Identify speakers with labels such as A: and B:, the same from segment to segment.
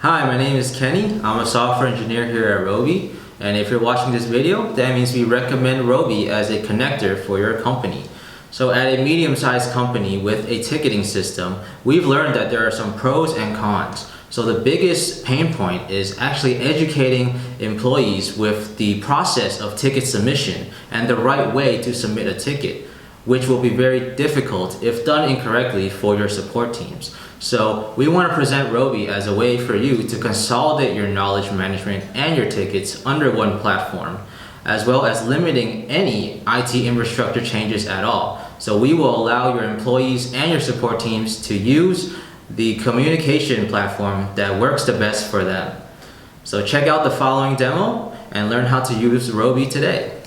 A: Hi, my name is Kenny. I'm a software engineer here at Roby. And if you're watching this video, that means we recommend Roby as a connector for your company. So at a medium-sized company with a ticketing system, we've learned that there are some pros and cons. So the biggest pain point is actually educating employees with the process of ticket submission and the right way to submit a ticket, which will be very difficult if done incorrectly for your support teams. So we want to present Roby as a way for you to consolidate your knowledge management and your tickets under one platform, as well as limiting any IT infrastructure changes at all. So we will allow your employees and your support teams to use the communication platform that works the best for them. So check out the following demo and learn how to use Roby today.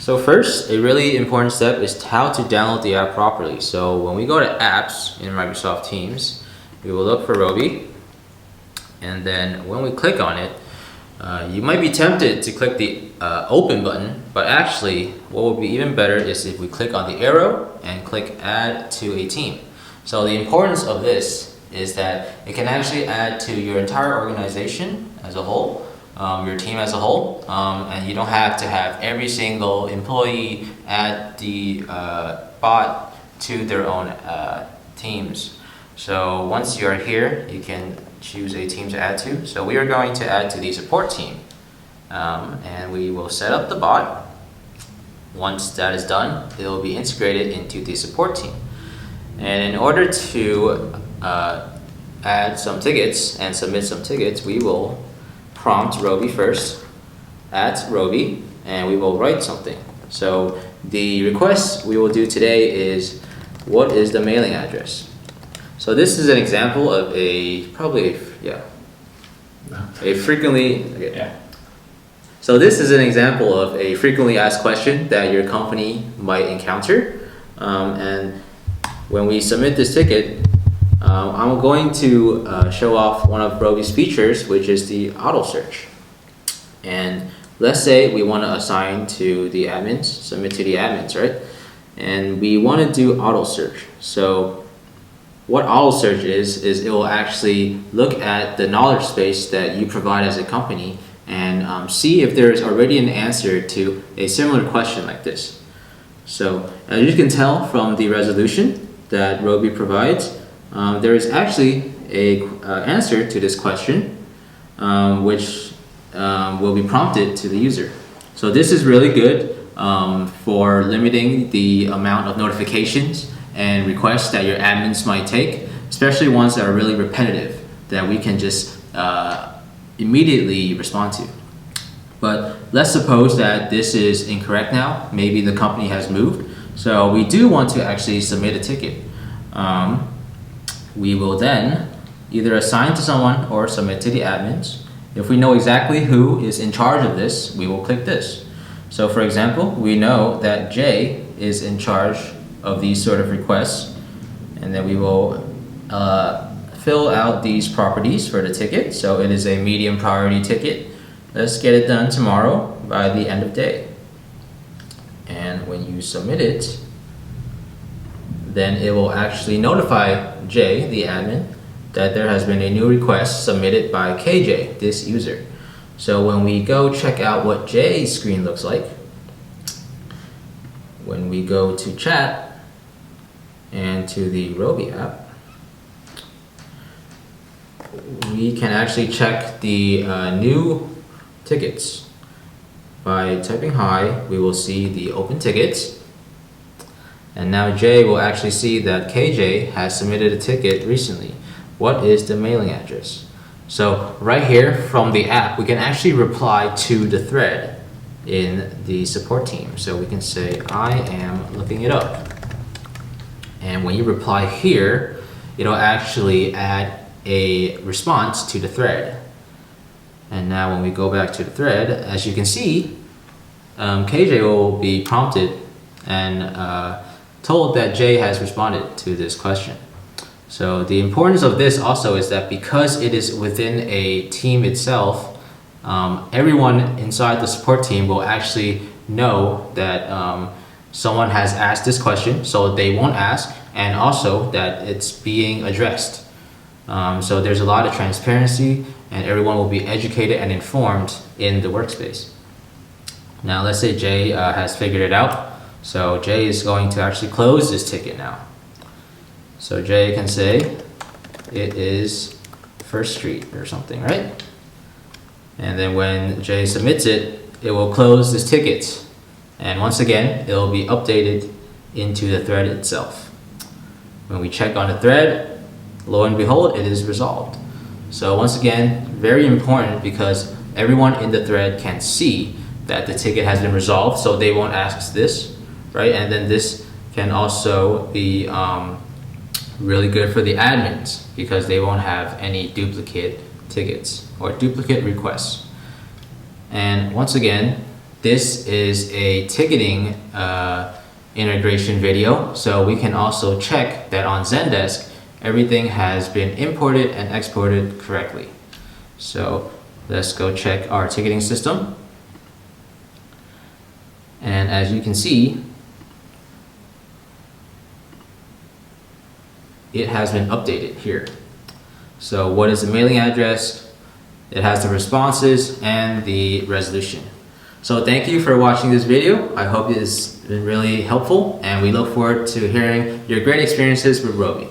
A: So first, a really important step is how to download the app properly. So when we go to apps in Microsoft Teams, we will look for Roby, and then when we click on it, you might be tempted to click the open button, but actually what would be even better is if we click on the arrow and click add to a team. So the importance of this is that it can actually add to your entire organization as a whole, your team as a whole, and you don't have to have every single employee add the bot to their own teams. So once you are here, you can choose a team to add to. So we are going to add to the support team, and we will set up the bot. Once that is done, it will be integrated into the support team. And in order to add some tickets and submit some tickets, we will prompt Roby first, @Roby, and we will write something. So the request we will do today is, what is the mailing address? So this is an example of So this is an example of a frequently asked question that your company might encounter. And when we submit this ticket, I'm going to show off one of Roby's features, which is the auto search. And let's say we want to assign to the admins, submit to the admins, right? And we want to do auto search. So what auto search is it will actually look at the knowledge space that you provide as a company and see if there is already an answer to a similar question like this. So as you can tell from the resolution that Roby provides, there is actually a answer to this question, which will be prompted to the user. So this is really good for limiting the amount of notifications and requests that your admins might take, especially ones that are really repetitive that we can just immediately respond to. But let's suppose that this is incorrect now. Maybe the company has moved. So we do want to actually submit a ticket. We will then either assign to someone or submit to the admins. If we know exactly who is in charge of this, we will click this. So for example, we know that Jay is in charge of these sort of requests, and then we will fill out these properties for the ticket. So it is a medium priority ticket. Let's get it done tomorrow by the end of day. And when you submit it, then it will actually notify Jay, the admin, that there has been a new request submitted by KJ, this user. So when we go check out what Jay's screen looks like, when we go to chat and to the Roby app, we can actually check the new tickets. By typing hi, we will see the open tickets. And now Jay will actually see that KJ has submitted a ticket recently. What is the mailing address? So right here from the app, we can actually reply to the thread in the support team. So we can say, I am looking it up. And when you reply here, it'll actually add a response to the thread. And now when we go back to the thread, as you can see, KJ will be prompted and told that Jay has responded to this question. So the importance of this also is that because it is within a team itself, everyone inside the support team will actually know that someone has asked this question, so they won't ask, and also that it's being addressed. So there's a lot of transparency and everyone will be educated and informed in the workspace. Now let's say Jay has figured it out. So Jay is going to actually close this ticket now. So Jay can say it is First Street or something, right? And then when Jay submits it, it will close this ticket. And once again, it will be updated into the thread itself. When we check on the thread, lo and behold, it is resolved. So once again, very important because everyone in the thread can see that the ticket has been resolved, so they won't ask this, right? And then this can also be really good for the admins because they won't have any duplicate tickets or duplicate requests. And once again, this is a ticketing integration video, so we can also check that on Zendesk everything has been imported and exported correctly. So let's go check our ticketing system. And as you can see, it has been updated here. So what is the mailing address? It has the responses and the resolution. So thank you for watching this video. I hope it has been really helpful and we look forward to hearing your great experiences with Roby.